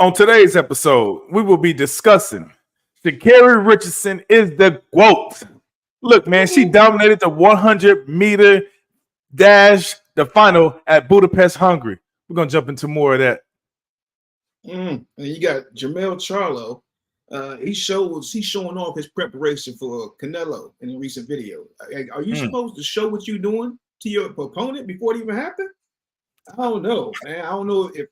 On today's episode, we will be discussing Sha'Carri Richardson is the GWOAT. Look, man, she dominated the 100-meter dash, the final at Budapest, Hungary. We're going to jump into more of that. And you got Jermell Charlo. He's showing off his preparation for Canelo in a recent video. Are you supposed to show what you're doing to your opponent before it even happened? I don't know, man. I don't know if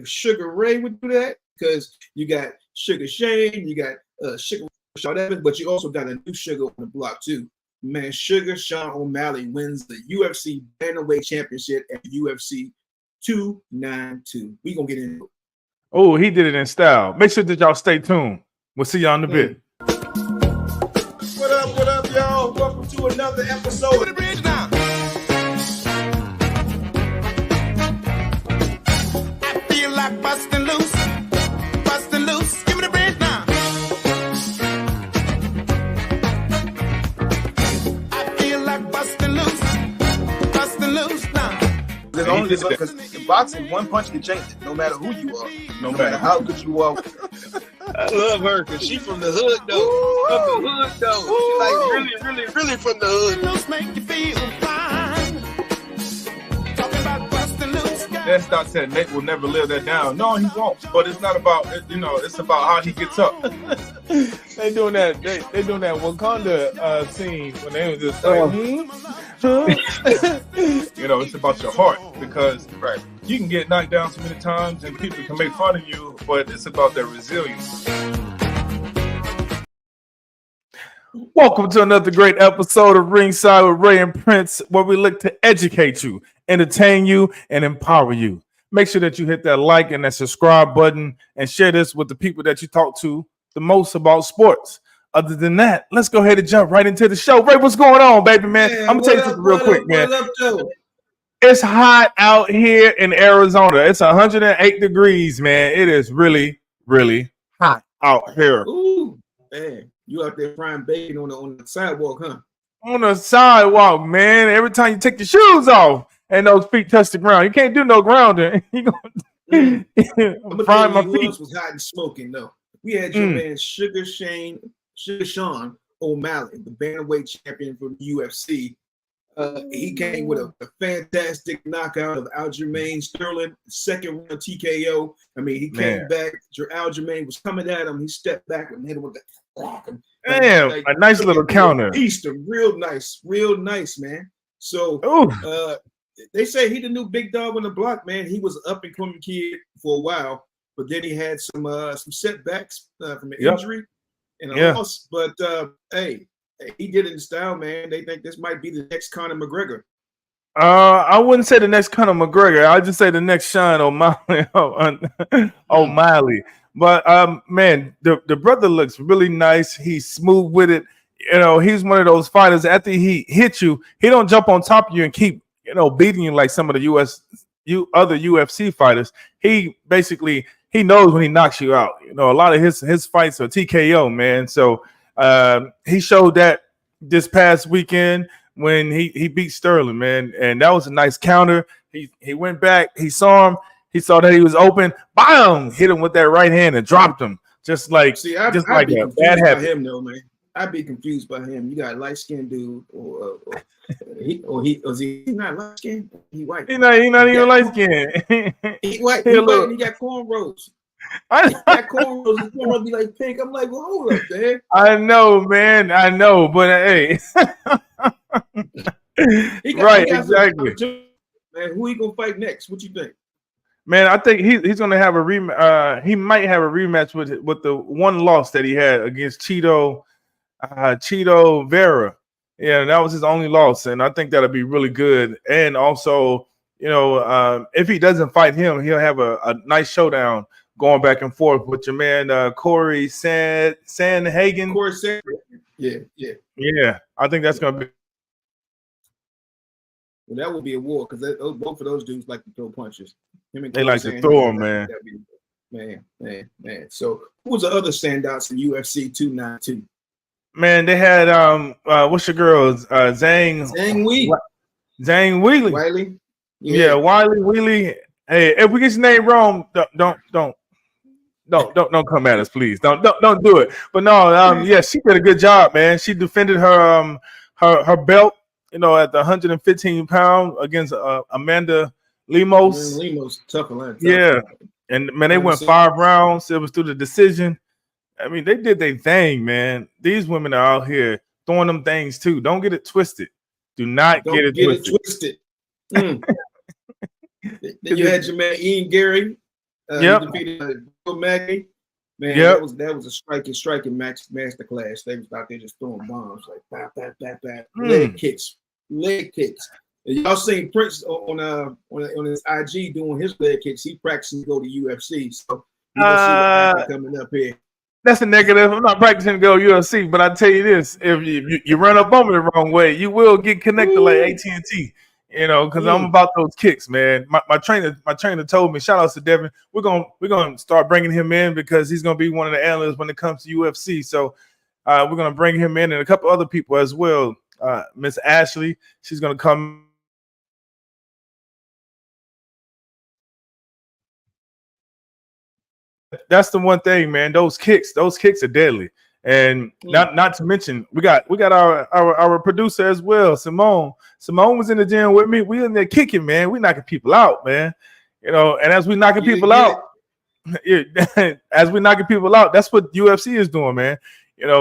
Sugar Ray would do that, because you got Sugar Shane, you got Sugar Charlo, but you also got a new Sugar on the block too. Man, Sugar Sean O'Malley wins the UFC Bantamweight Championship at UFC 292. We gonna get into it. Oh, he did it in style. Make sure that y'all stay tuned. We'll see y'all in a bit. What up, y'all? Welcome to another episode of the Bridge Now. I feel like busting loose. Give me the bridge now. I feel like busting loose now. There's only this because in boxing, one punch can change it, no matter who you are, no matter how good you are. I love her because she from the hood though. From the hood though. She like really from the hood. Those make you feel fine. Talking about busting loose. That's not said Nate will never live that down. No, he won't. But it's not about, it's about how he gets up. They doing that. They doing that Wakanda scene when they was just It's about your heart, because you can get knocked down so many times and people can make fun of you, but it's about their resilience. Welcome to another great episode of Ringside with Ray and Prince, where we look to educate you, entertain you, and empower you. Make sure that you hit that like and that subscribe button and share this with the people that you talk to the most about sports. Other than that, let's go ahead and jump right into the show. Ray, what's going on, baby, man? I'm going to tell you something real quick, man. It's hot out here in Arizona. It's 108 degrees, man. It is really, really hot out here. Ooh, man. You out there frying bacon on the sidewalk, huh? On the sidewalk, man. Every time you take your shoes off and those feet touch the ground, you can't do no grounding. You gonna frying my feet. Was hot and smoking, though. We had your man Sugar Sean O'Malley, the bantamweight champion from the UFC. He came with a fantastic knockout of Aljamain Sterling, second round TKO. I mean, he came back. Aljamain was coming at him. He stepped back and hit him with the damn, a nice little counter. Easter, real nice, man. So they say he the new big dog on the block, man. He was an up and coming kid for a while, but then he had some setbacks from an injury and a loss. But hey, he did it in style, man. They think this might be the next Conor McGregor. I wouldn't say the next Conor McGregor. I'd just say the next Sean O'Malley. O'Malley. But man, the brother looks really nice. He's smooth with it. He's one of those fighters. After he hits you, he don't jump on top of you and keep beating you like some of the other UFC fighters. He basically knows when he knocks you out. A lot of his fights are TKO, man. So he showed that this past weekend when he beat Sterling, man, and that was a nice counter. He went back, he saw him, he saw that he was open, bam, hit him with that right hand and dropped him, just like I'd be a bad habit. Him though, man. I'd be confused by him. You got a light skinned dude, or he's not light skinned. He white. He not even light skinned. He white. He white. And he got cornrows. That cornrows be like pink. I'm like, well, hold up, man. I know, man. I know, but hey, exactly. Man, who he gonna fight next? What you think? Man, I think he's gonna have a rematch. He might have a rematch with the one loss that he had against Chito Vera. Yeah, that was his only loss, and I think that'll be really good. And also, if he doesn't fight him, he'll have a nice showdown going back and forth with your man Corey Sandhagen. Corey Sandhagen. Yeah. I think that's gonna be. Well, that would be a war because both of those dudes like to throw punches. They like to throw them, man. Man. So, who was the other standouts in UFC 292? Man, they had what's your girls? Zhang Weili. Wiley. Yeah, Wiley. Hey, if we get your name wrong, don't Don't come at us, please. Don't do it. But no, yeah, she did a good job, man. She defended her her belt, at the 115 pound against Amanda Lemos. Lemos tough, Atlanta. Yeah, and man, they went 5 rounds. It was through the decision. I mean, they did their thing, man. These women are out here throwing them things too. Don't get it twisted. Do not get it twisted. Then you had Jermaine Ian Gary. Defeated Bill Magny. Man, that was a striking master class. They was out there just throwing bombs like bat. Leg kicks. And y'all seen Prince on his IG doing his leg kicks. He practicing to go to UFC. So you gonna see what coming up here. That's a negative. I'm not practicing to go UFC, but I tell you this: if you run up on me the wrong way, you will get connected like AT&T. Because I'm about those kicks, man. My trainer told me. Shout out to Devin. We're gonna start bringing him in because he's gonna be one of the analysts when it comes to UFC. So we're gonna bring him in and a couple other people as well. Miss Ashley, she's gonna come. That's the one thing, man. Those kicks are deadly, and not to mention we got our producer as well, Simone. Simone was in the gym with me. We in there kicking, man. We knocking people out, man. And as we knocking people out, as we knocking people out, that's what UFC is doing, man.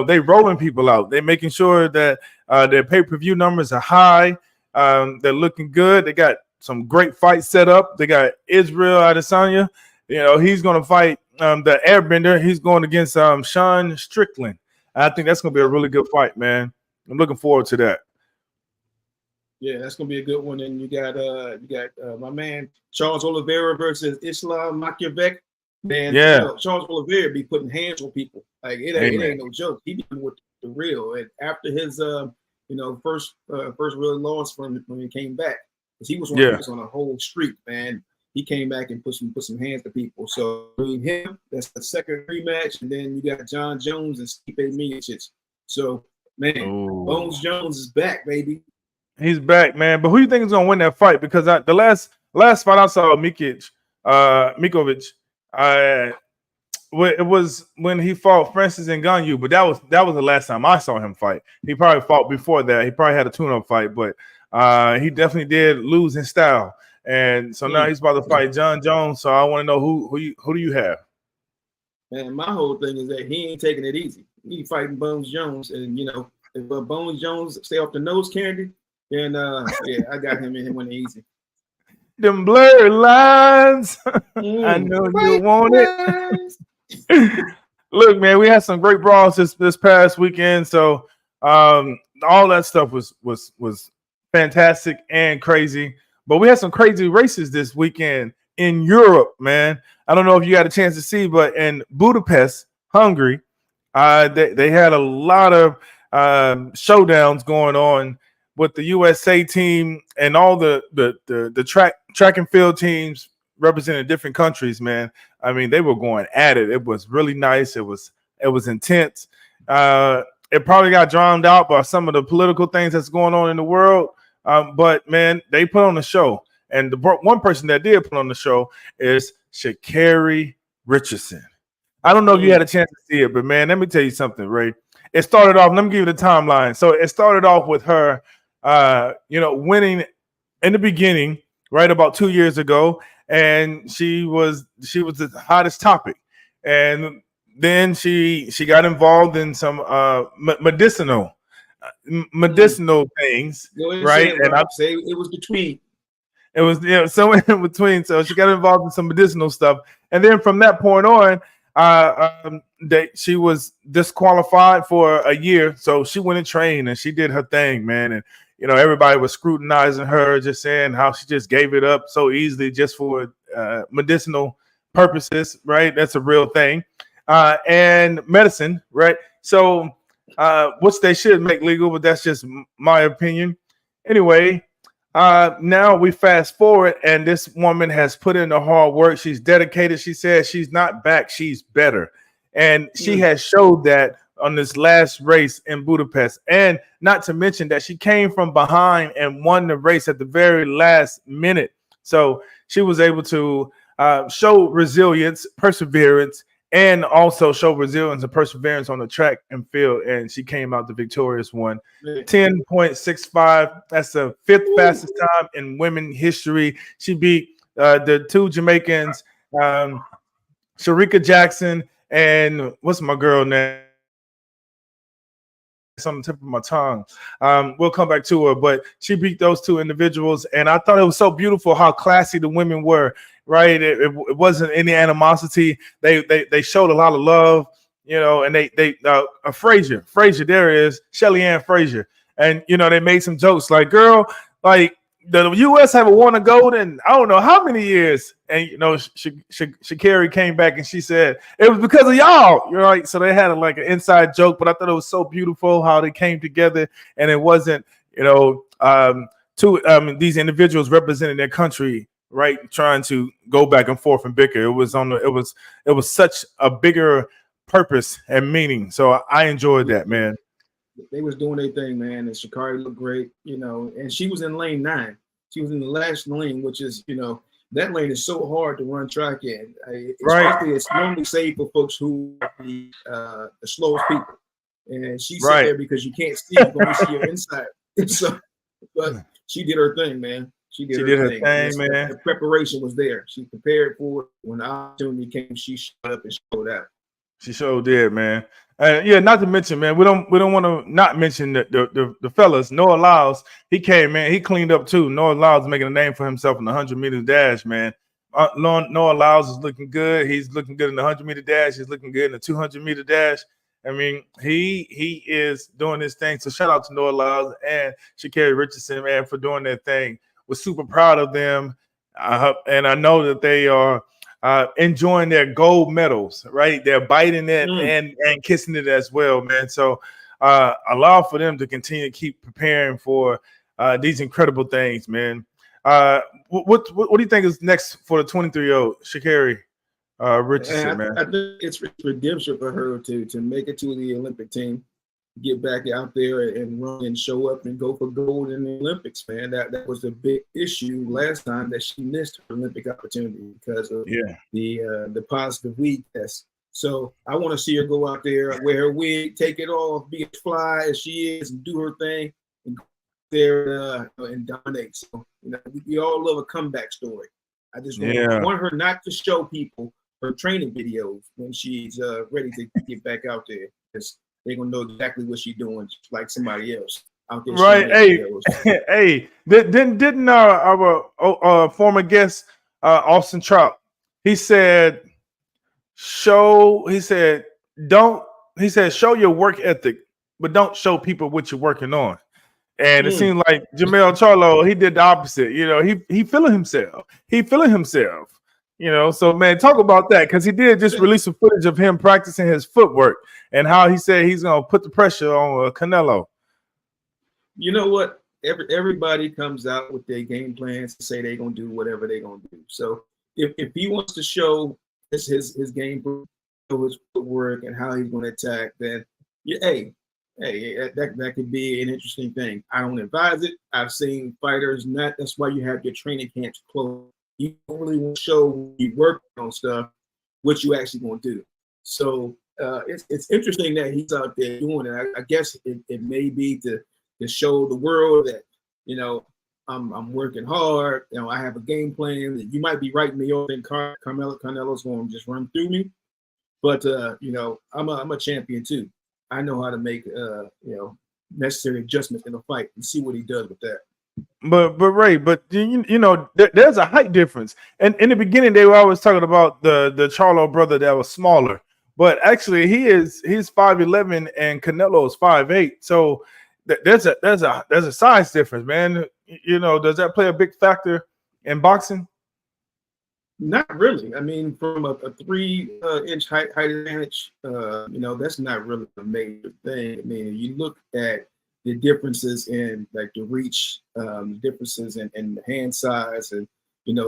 They rolling people out. They making sure that their pay-per-view numbers are high. They're looking good. They got some great fights set up. They got Israel Adesanya. He's gonna fight the Airbender. He's going against Sean Strickland. I think that's gonna be a really good fight, man. I'm looking forward to that. Yeah, that's gonna be a good one. And you got my man Charles Oliveira versus Islam Makhachev. Man, Charles Oliveira be putting hands on people. Like it ain't no joke. He be with the real. And after his first real loss when he came back, because he was on a whole streak, man. He came back and put some hands to people. So him, that's the second rematch, and then you got John Jones and Stipe Miocic. So man, Bones Jones is back, baby. He's back, man. But who do you think is gonna win that fight? Because the last fight I saw Mikovic, it was when he fought Francis Ngannou, but that was the last time I saw him fight. He probably fought before that. He probably had a tune-up fight, but he definitely did lose in style. And so now he's about to fight John Jones. So I want to know who do you have? Man, my whole thing is that he ain't taking it easy. He fighting Bones Jones, and if Bones Jones stay off the nose candy, then I got him in him winning easy. Them blurred lines. I know you want it. Look, man, we had some great brawls this past weekend. So all that stuff was fantastic and crazy. But we had some crazy races this weekend in Europe, man. I don't know if you got a chance to see, but in Budapest, Hungary, they had a lot of showdowns going on with the USA team and all the track and field teams representing different countries, man. I mean, they were going at it. It was really nice. It was intense. It probably got drowned out by some of the political things that's going on in the world. But man, they put on the show, and the one person that did put on the show is Sha'Carri Richardson. I don't know if you had a chance to see it, but man, let me tell you something, Ray. It started off. Let me give you the timeline. So it started off with her, winning in the beginning, right about 2 years ago, and she was the hottest topic, and then she got involved in some medicinal things, right? And I'd say it was between. It was somewhere in between. So she got involved in some medicinal stuff, and then from that point on, she was disqualified for a year. So she went and trained, and she did her thing, man. And everybody was scrutinizing her, just saying how she just gave it up so easily just for medicinal purposes, right? That's a real thing, and medicine, right? So. Which they should make legal, but that's just my opinion. Anyway, now we fast forward, and this woman has put in the hard work. She's dedicated. She says she's not back, she's better. And she has showed that on this last race in Budapest. And not to mention that she came from behind and won the race at the very last minute. So she was able to show resilience, perseverance, and also show resilience and perseverance on the track and field. And she came out the victorious one. 10.65. That's the fifth fastest time in women history. She beat the two Jamaicans, Sharika Jackson, and what's my girl name? It's on the tip of my tongue. We'll come back to her, but she beat those two individuals, and I thought it was so beautiful how classy the women were. Right, it wasn't any animosity. They showed a lot of love, and they Frazier, there is Shelly Ann Frazier, and they made some jokes like, girl, like the U.S. haven't won a gold in I don't know how many years, and Sha'Carri came back and she said it was because of y'all. You're right. So they had like an inside joke, but I thought it was so beautiful how they came together, and it wasn't these individuals representing their country, right, trying to go back and forth and bicker. It was such a bigger purpose and meaning. So I enjoyed that, man. They was doing their thing, man, and Sha'Carri looked great, and she was in lane 9. She was in the last lane, which is, that lane is so hard to run track in. Especially it's normally saved for folks who are the slowest people. And she sat there because you can't see, you only see your inside. So, but she did her thing, man. She did her thing, man. The preparation was there. She prepared for it. When the opportunity came, she showed up and showed out. She sure did, man. Not to mention, man, we don't want to not mention the fellas. Noah Lyles, he came, man. He cleaned up too. Noah Lyles making a name for himself in the 100-meter dash, man. Noah Lyles is looking good. He's looking good in the 100-meter dash. He's looking good in the 200-meter dash. I mean, he is doing his thing. So shout out to Noah Lyles and Sha'Carri Richardson, man, for doing their thing. We're super proud of them, and I know that they are enjoying their gold medals, right? They're biting it and kissing it as well, man. So allow for them to continue to keep preparing for these incredible things, man. What do you think is next for the 23-year-old Sha'Carri Richardson, man? I think it's redemption for her to make it to the Olympic team, get back out there and run and show up and go for gold in the Olympics, man. That was the big issue last time, that she missed her Olympic opportunity because of the positive weed test. So I want to see her go out there, wear her wig, take it off, be as fly as she is, and do her thing, and go there and dominate. So we all love a comeback story. I just want her not to show people her training videos when she's ready to get back out there, because they're gonna know exactly what she's doing, just like somebody else out there. Right? Hey, didn't our former guest Austin Trout? He said, show your work ethic, but don't show people what you're working on. And it seemed like Jermell Charlo, he did the opposite. He feeling himself. So man, talk about that, because he did just release some footage of him practicing his footwork and how he said he's gonna put the pressure on Canelo. You know what? Everybody comes out with their game plans to say they're gonna do whatever they're gonna do. So if he wants to show his game plan, his footwork, and how he's gonna attack, then that could be an interesting thing. I don't advise it. I've seen fighters not. That's why you have your training camps closed. You don't really want to show when you work on stuff what you actually going to do. So it's interesting that he's out there doing it. I guess it may be to show the world that I'm working hard. I have a game plan. That you might be right, me over, and Canelo's going to just run through me. But I'm a champion too. I know how to make necessary adjustments in a fight and see what he does with that. But Ray, there's a height difference. And in the beginning, they were always talking about the Charlo brother that was smaller. But actually, he's 5'11" and Canelo is 5'8". So there's a size difference, man. Does that play a big factor in boxing? Not really. I mean, from a 3-inch height advantage, that's not really a major thing. I mean, you look at the differences in like the reach, differences in the hand size, and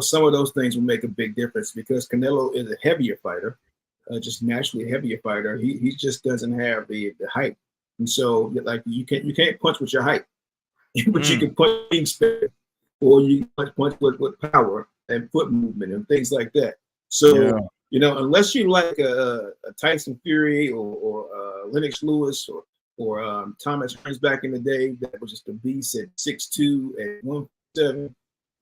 some of those things will make a big difference, because Canelo is a heavier fighter, just naturally a heavier fighter. He just doesn't have the height, and so like you can't punch with your height, but you can punch in speed, or you can punch with power and foot movement and things like that. So You know, unless you like a Tyson Fury or Lennox Lewis or Thomas Hearns back in the day, that was just a beast at 6'2" and 157.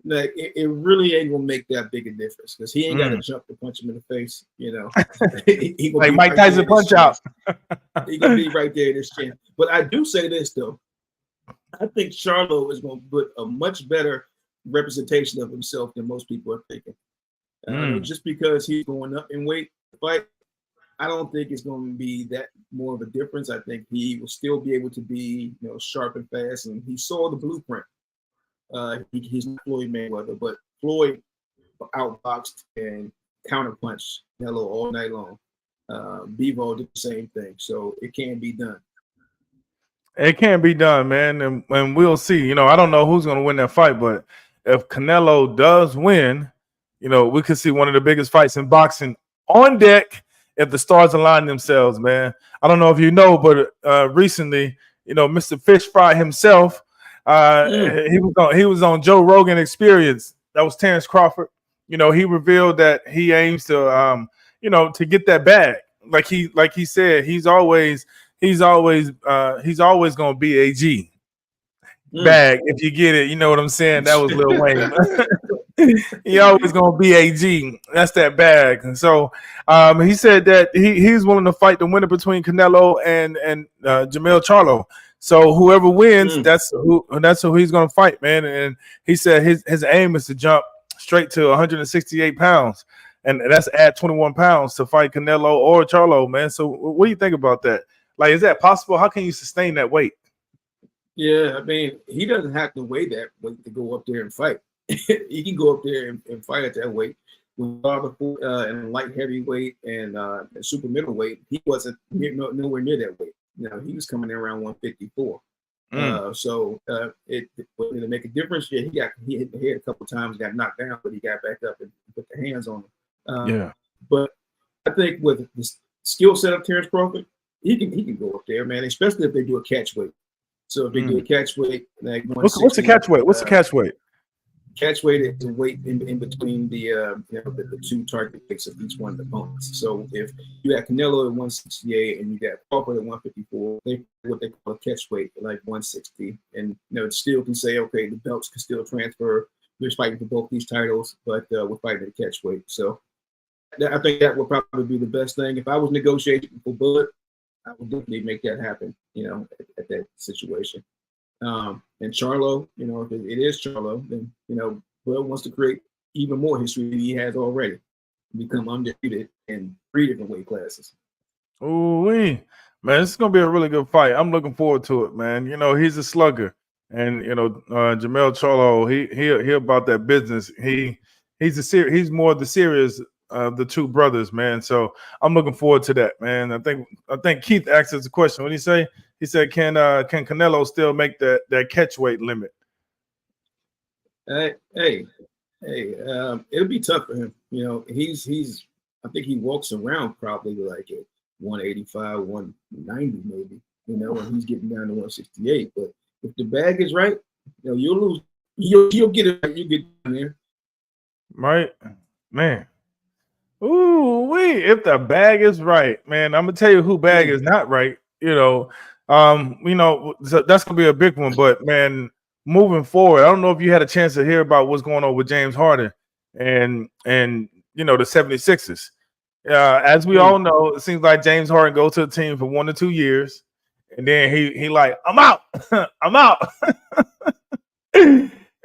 Like it really ain't gonna make that big a difference because he ain't got to jump to punch him in the face. You know, he like Mike Tyson punch out. He gonna be right there in his chin. But I do say this though, I think Charlo is gonna put a much better representation of himself than most people are thinking. Just because he's going up in weight to fight, I don't think it's going to be that more of a difference. I think he will still be able to be, you know, sharp and fast, and he saw the blueprint. He's not Floyd Mayweather, but Floyd outboxed and counterpunched Canelo all night long. Bivol did the same thing, so it can be done. It can be done, man, and we'll see. You know, I don't know who's going to win that fight, but if Canelo does win, you know, we could see one of the biggest fights in boxing on deck if the stars align themselves, man. I don't know if you know, but recently, you know, Mr. Fish Fry himself, he was on Joe Rogan Experience. That was Terrence Crawford. You know, he revealed that he aims to, you know, to get that bag. Like he said, he's always going to be a G bag if you get it. You know what I'm saying? That was Lil Wayne. He always gonna be a G. That's that bag. And so he said that he's willing to fight the winner between Canelo and Jermell Charlo. So whoever wins, that's who he's gonna fight, man. And he said his aim is to jump straight to 168 pounds, and that's add 21 pounds to fight Canelo or Charlo, man. So what do you think about that? Like, is that possible? How can you sustain that weight? Yeah, I mean, he doesn't have to weigh that weight to go up there and fight. He can go up there and fight at that weight. With in light heavyweight and super middleweight, he wasn't nowhere near that weight. You know, he was coming in around 154. So it to make a difference. Yeah, he hit the head a couple times, got knocked down, but he got back up and put the hands on him. But I think with the skill set of Terrence Crawford, he can go up there, man. Especially if they do a catch weight. So if they do a catch weight, like what's the catch weight? What's the catch weight? Catch weight is the weight in between the two target weights of each one of the opponents. So if you got Canelo at 168 and you got Crawford at 154, they what they call a catch weight, like 160, and it still can say, okay, the belts can still transfer. We're fighting for both these titles, but we're fighting at catch weight. So I think that would probably be the best thing. If I was negotiating for Bud, I would definitely make that happen. At that situation. And Charlo, if it is Charlo, then, Bud wants to create even more history than he has already. Become undefeated in 3 different weight classes. Ooh-wee. Man, this is going to be a really good fight. I'm looking forward to it, man. He's a slugger. And, Jermell Charlo, he about that business. He's more the serious of the two brothers, man. So I'm looking forward to that, man. I think Keith asked us a question. What did he say? He said, "Can Canelo still make that catch weight limit?" Hey, it'll be tough for him. He's I think he walks around probably like at 185, 190 maybe. And he's getting down to 168. But if the bag is right, you'll lose. You'll get it. You get down there, right, man. Ooh, if the bag is right, man, I'm gonna tell you who bag is not right. So that's gonna be a big one. But man, moving forward, I don't know if you had a chance to hear about what's going on with James Harden and the 76ers. As we all know, it seems like James Harden goes to the team for 1 to 2 years, and then he like, I'm out, I'm out.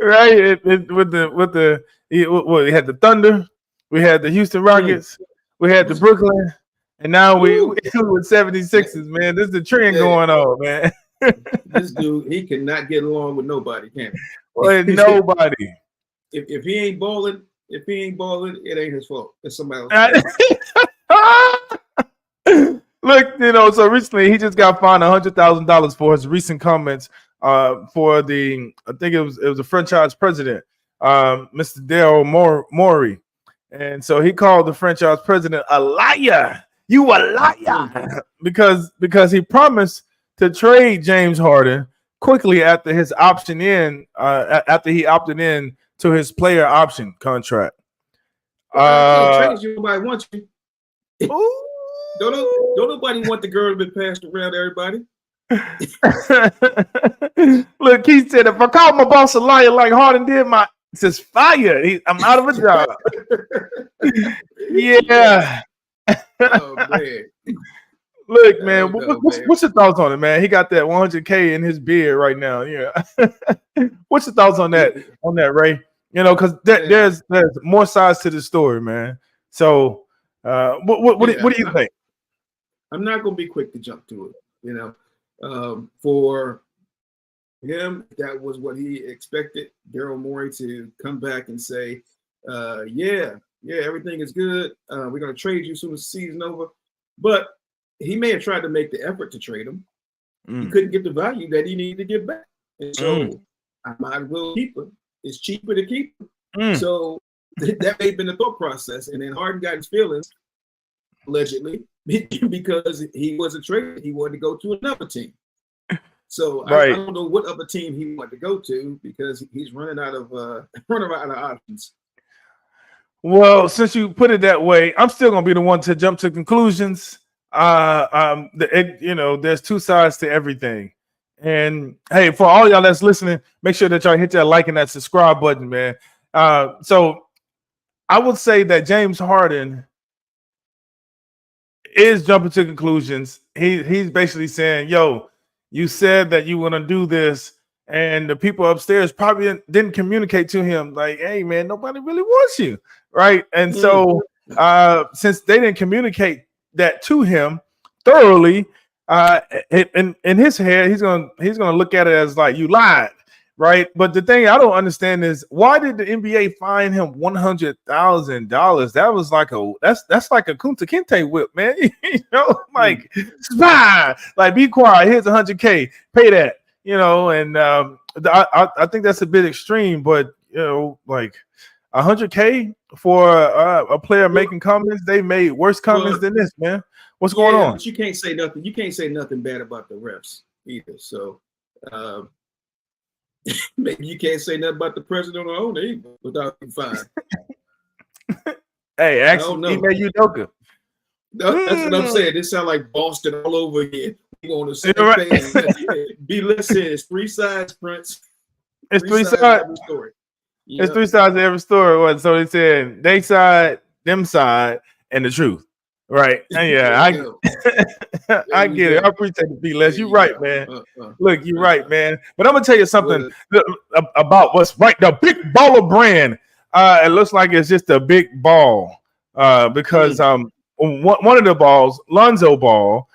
Right? He had the Thunder. We had the Houston Rockets, we had the Brooklyn, and now we with 76ers, man. This is the trend going on, man. This dude, he cannot get along with nobody, can he? Well, nobody. If he ain't balling, it ain't his fault. It's somebody else. Look, so recently he just got fined $100,000 for his recent comments for I think it was the franchise president, Mr. Daryl Morey. And so he called the franchise president a liar. You a liar. Because he promised to trade James Harden quickly after his option in, after he opted in to his player option contract. Trade you, nobody wants you. Ooh. Don't nobody want the girl to be passed around to everybody. Look, he said, if I call my boss a liar like Harden did, it's just fire. I'm out of a job. Yeah. Oh man. Look, man, man. what's your thoughts on it, man? He got that 100K in his beard right now. Yeah. What's your thoughts on that, Ray? You know, because there's more sides to the story, man. So, what do you think? I'm not going to be quick to jump to it. You know, for him, that was what he expected. Daryl Morey to come back and say, "Yeah, everything is good. We're going to trade you as soon as the season's over." But he may have tried to make the effort to trade him. He couldn't get the value that he needed to get back, and so I might as well keep him. It's cheaper to keep him. So that may have been the thought process. And then Harden got his feelings, allegedly, because he wasn't traded. He wanted to go to another team. So I don't know what other team he wanted to go to because he's running out of options. Well, since you put it that way, I'm still gonna be the one to jump to conclusions. There's two sides to everything. And hey, for all y'all that's listening, make sure that y'all hit that like and that subscribe button, man. So I would say that James Harden is jumping to conclusions. He's basically saying, yo, you said that you want to do this, and the people upstairs probably didn't communicate to him like, hey, man, nobody really wants you, right? And so since they didn't communicate that to him thoroughly, in his head, he's gonna look at it as like you lied, right? But the thing I don't understand is why did the NBA fine him $100,000? That was like that's like a Kunta Kinte whip, man. You know, like fine, like be quiet. Here's $100K, pay that. You know, and I think that's a bit extreme, but you know, like $100K for a player making comments. They made worse comments than this, man. What's going on? But you can't say nothing. You can't say nothing bad about the refs either. So maybe you can't say nothing about the president or owner either without being fined. Hey, actually, he made Udoka. That's what I'm saying. This sounds like Boston all over again. We want to say thing. Be listening. It's three sides, Prince. It's three sides. Story. It's three sides to every story. So they said they side, them side, and the truth. Right. And yeah, I get it. I appreciate the B-less. You're right, man. Look, you're right, man. But I'm gonna tell you something about what's right. The Big Baller brand. It looks like it's just a big ball. Because one of the balls, Lonzo Ball,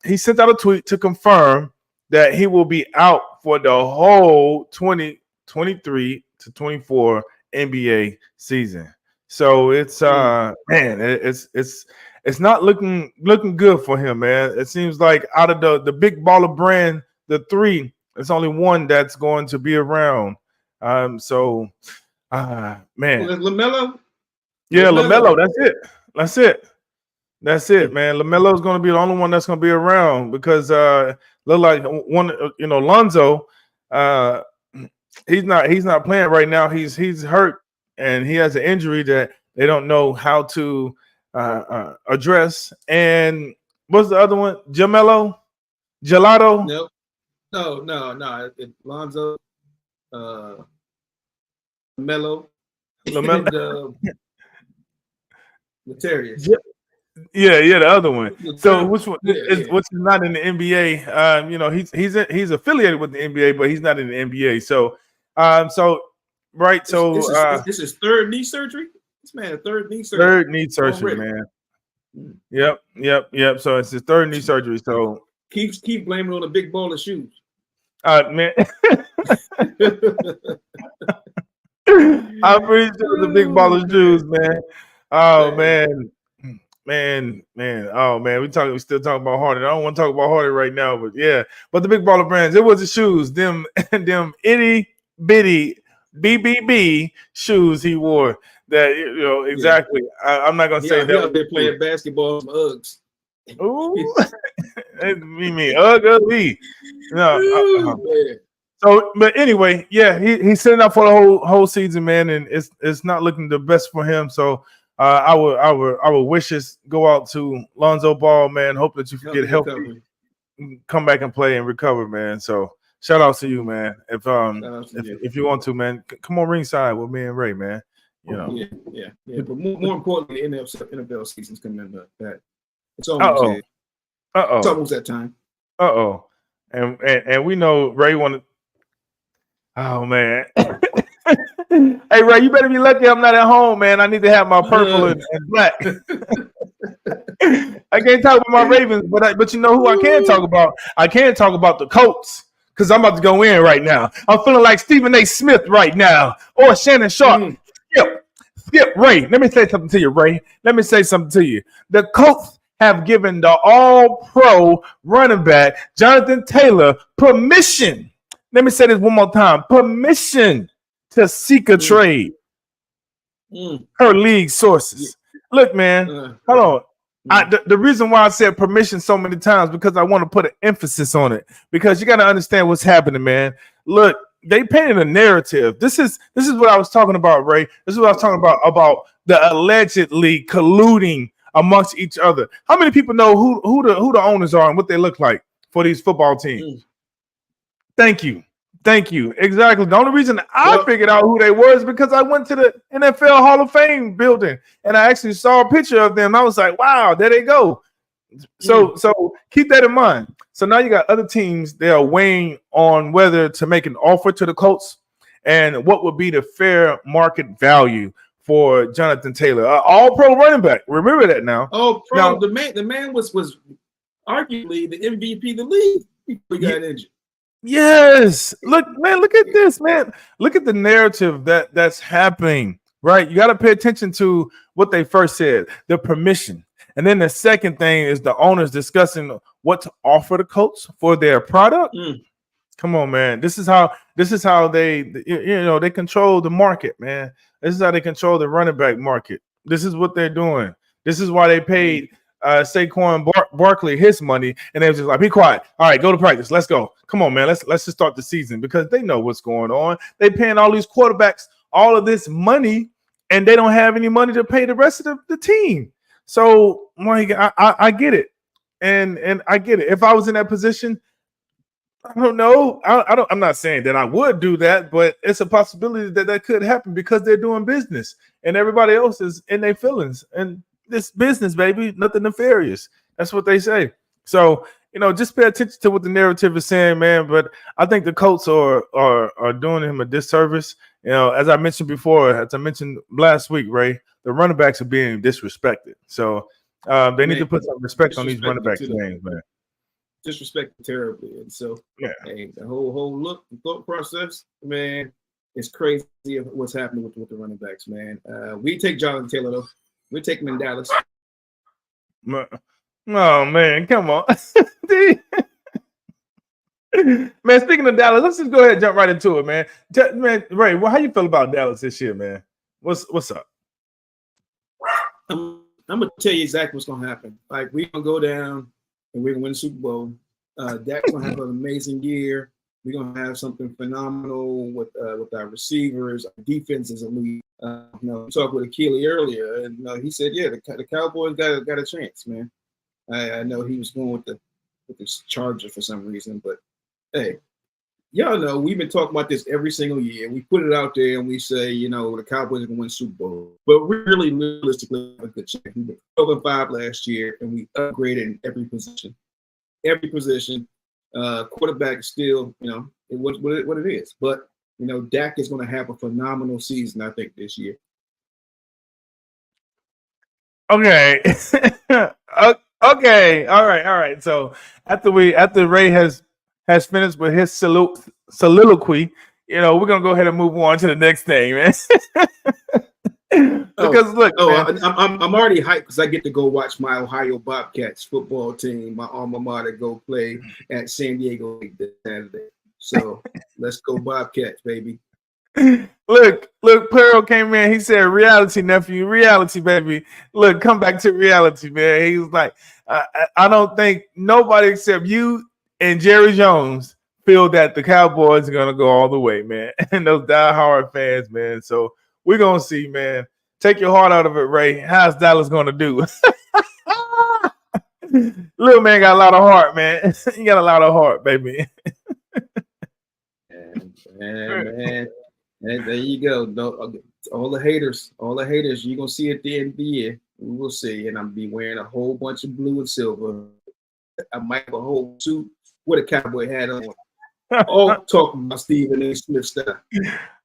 he sent out a tweet to confirm that he will be out for the whole 2023 to 24 NBA season. So it's it's not looking good for him, man. It seems like out of the Big Baller brand, the three, it's only one that's going to be around. Man. LaMelo? Yeah, LaMelo, that's it, man. LaMelo's going to be the only one that's going to be around because look like one, Lonzo, he's not playing right now. He's hurt and he has an injury that they don't know how to address. And what's the other one? Gelato? No. Lonzo, LaMelo. Materius. Yeah, the other one. So which one is which is not in the NBA? He's affiliated with the NBA, but he's not in the NBA. So right. So this is third knee surgery. This man third knee surgery. Third knee surgery, man. Yep. So it's his third knee surgery. So keep blaming on the Big Baller shoes. Man. I'm pretty sure the Big Baller shoes, man. Oh man. Oh man, we still talking about Harden. I don't want to talk about Harden right now, but yeah. But the Big Baller brands, it was the shoes, them itty bitty BBB shoes he wore. That exactly. Yeah. I'm not gonna say that. Out there playing basketball with Uggs. Ooh, me ugly. No. So, but anyway, yeah, he's sitting out for the whole season, man, and it's not looking the best for him. So our wishes go out to Lonzo Ball, man. Hope that you get healthy, come back and play and recover, man. So shout out to you, man. If you want to, man, come on ringside with me and Ray, man. You know. Yeah. But more importantly, the NFL season's coming up. It's almost here. It's almost that time. And we know Ray wanted. Oh man. Hey Ray, you better be lucky I'm not at home, man. I need to have my purple and black. I can't talk about my Ravens, but you know who I can talk about? I can talk about the Colts because I'm about to go in right now. I'm feeling like Stephen A. Smith right now or Shannon Sharp. Skip, Ray. Let me say something to you, Ray. Let me say something to you. The Colts have given the All-Pro running back Jonathan Taylor permission. Let me say this one more time. Permission to seek a trade. Her league sources. Look, man, hold on. The reason why I said permission so many times because I want to put an emphasis on it because you got to understand what's happening, man. Look, they painted a narrative. This is what I was talking about, Ray. This is what I was talking about the allegedly colluding amongst each other. How many people know who the owners are and what they look like for these football teams? Thank you. Exactly. The only reason I figured out who they were is because I went to the NFL Hall of Fame building and I actually saw a picture of them. I was like, wow, there they go. So keep that in mind. So now you got other teams, they are weighing on whether to make an offer to the Colts and what would be the fair market value for Jonathan Taylor, all-pro running back. Remember that now. Oh, pro. Now, the man was arguably the MVP of the league before he got injured. Yes. Look at this, man. Look at the narrative that's happening, right? You got to pay attention to what they first said, the permission. And then the second thing is the owners discussing what to offer the Colts for their product. Come on, man. This is how they they control the market, man. This is how they control the running back market. This is what they're doing. This is why they paid Saquon Barkley his money, and they was just like, be quiet. All right, go to practice. Let's go. Come on, man. Let's just start the season because they know what's going on. They paying all these quarterbacks all of this money, and they don't have any money to pay the rest of the team. So, Mike, I get it, and I get it. If I was in that position, I don't know. I'm not saying that I would do that, but it's a possibility that could happen because they're doing business, and everybody else is in their feelings. And this business, baby, nothing nefarious. That's what they say. So, just pay attention to what the narrative is saying, man. But I think the Colts are doing him a disservice. As I mentioned before, as I mentioned last week, Ray, the running backs are being disrespected. So they need to put some respect on these running backs' names, man. Disrespected terribly. And so, hey, the whole thought process, man, it's crazy what's happening with the running backs, man. We take Jonathan Taylor, though. We take him in Dallas. Oh, man, come on. Man, speaking of Dallas, let's just go ahead and jump right into it, man. Man, Ray, how you feel about Dallas this year, man? What's up? I'm gonna tell you exactly what's gonna happen. Like, we're gonna go down and we're gonna win the Super Bowl. Dak's gonna have an amazing year. We're gonna have something phenomenal with our receivers. Our defense is elite. We talked with Akili earlier, and he said, "Yeah, the Cowboys got a chance, man." I know he was going with the Chargers for some reason, but hey, y'all know we've been talking about this every single year. We put it out there and we say, the Cowboys are gonna win Super Bowl, but we really realistically have a good chance. We were 12-5 last year, and we upgraded in every position. Quarterback still, it was what it is. But Dak is going to have a phenomenal season, I think, this year. Okay. Okay. All right. So after Ray has finished with his soliloquy, we're gonna go ahead and move on to the next thing, man. Because look, man, I'm already hyped because I get to go watch my Ohio Bobcats football team, my alma mater, go play at San Diego this Saturday. So let's go Bobcats, baby. Look, Pearl came in. He said, reality, nephew, reality, baby. Look, come back to reality, man. He was like, I don't think nobody except you and Jerry Jones feel that the Cowboys are going to go all the way, man. And those diehard fans, man. So we're going to see, man. Take your heart out of it, Ray. How's Dallas going to do? Little man got a lot of heart, man. You got a lot of heart, baby. Man. And there you go. All the haters, you're going to see at the end of the year. We will see. And I'm be wearing a whole bunch of blue and silver. I might have a whole suit with a cowboy hat on. All talking about Stephen A. Smith style.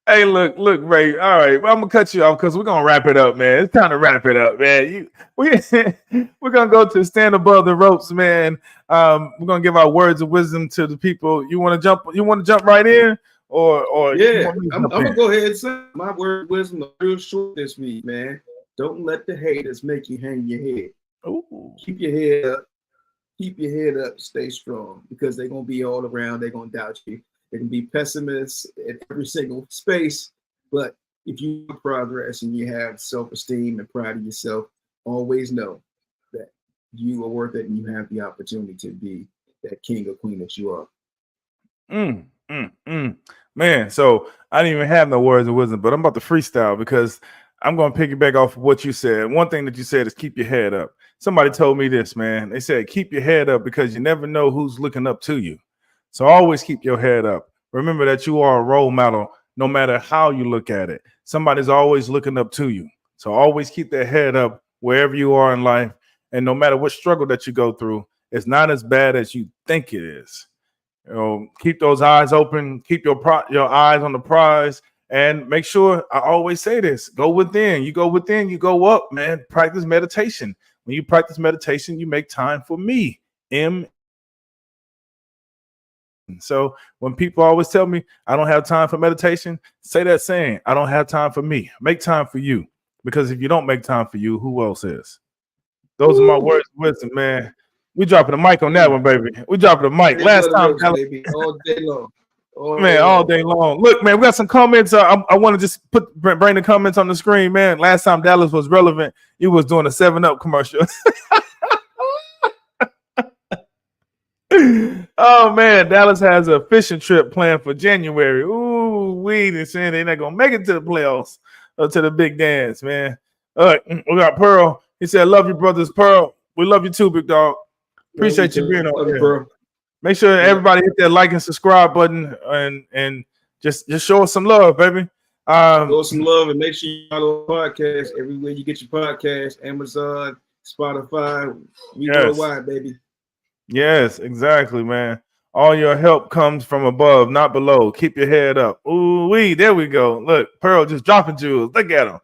Hey, look, Ray. All right, well, I'm gonna cut you off because we're gonna wrap it up, man. It's time to wrap it up, man. We're gonna go to stand above the ropes, man. We're gonna give our words of wisdom to the people. You want to jump right in, or yeah? I'm gonna go ahead and say my word of wisdom is real short this week, man. Don't let the haters make you hang your head. Ooh. Keep your head up. Keep your head up. Stay strong because they're gonna be all around. They're gonna doubt you. They can be pessimists in every single space, but if you progress and you have self-esteem and pride in yourself, always know that you are worth it and you have the opportunity to be that king or queen that you are. Man, so I didn't even have no words of wisdom, but I'm about to freestyle because I'm going to piggyback off of what you said. One thing that you said is keep your head up. Somebody told me this, man. They said keep your head up because you never know who's looking up to you. So always keep your head up. Remember that you are a role model, no matter how you look at it. Somebody's always looking up to you. So always keep that head up wherever you are in life. And no matter what struggle that you go through, it's not as bad as you think it is. You know, keep those eyes open. Keep your eyes on the prize. And make sure, I always say this, go within. You go within, you go up, man. Practice meditation. When you practice meditation, you make time for me. So when people always tell me I don't have time for meditation, say that saying, I don't have time for me. Make time for you. Because if you don't make time for you, who else is? Those are my words of wisdom, man. We dropping the mic on that one, baby. We dropping the mic. Last time, baby, all day long. All day long. Look, man, we got some comments. I want to just bring the comments on the screen, man. Last time Dallas was relevant, he was doing a 7-Up commercial. Oh man, Dallas has a fishing trip planned for January. Ooh, they're saying they're not gonna make it to the playoffs or to the big dance, man. All right, we got Pearl. He said, "Love you, brothers." Pearl, we love you too, big dog. Appreciate you being on here. Make sure everybody hit that like and subscribe button and just show us some love, baby. Show us some love and make sure you follow the podcast everywhere you get your podcast. Amazon, Spotify, we go wide, baby. Yes, exactly, man. All your help comes from above, not below. Keep your head up. Ooh, there we go. Look, Pearl just dropping jewels. Look at him.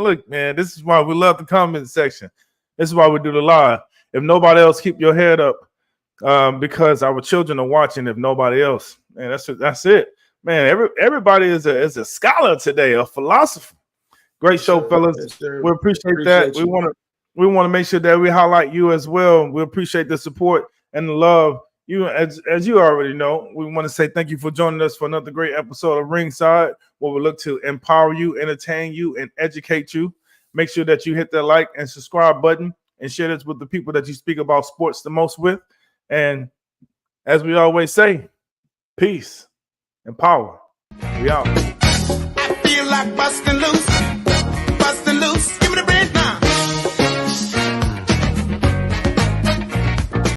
Look, man, this is why we love the comment section. This is why we do the live. If nobody else, keep your head up because our children are watching. If nobody else, man, that's it, man. Everybody is a scholar today, a philosopher. Great show, fellas. Yes, we appreciate that. We want to make sure that we highlight you as well. We appreciate the support and the love. You, as you already know, we want to say thank you for joining us for another great episode of Ringside, where we look to empower you, entertain you, and educate you. Make sure that you hit that like and subscribe button and share this with the people that you speak about sports the most with. And as we always say, peace and power. We out. I feel like busting loose.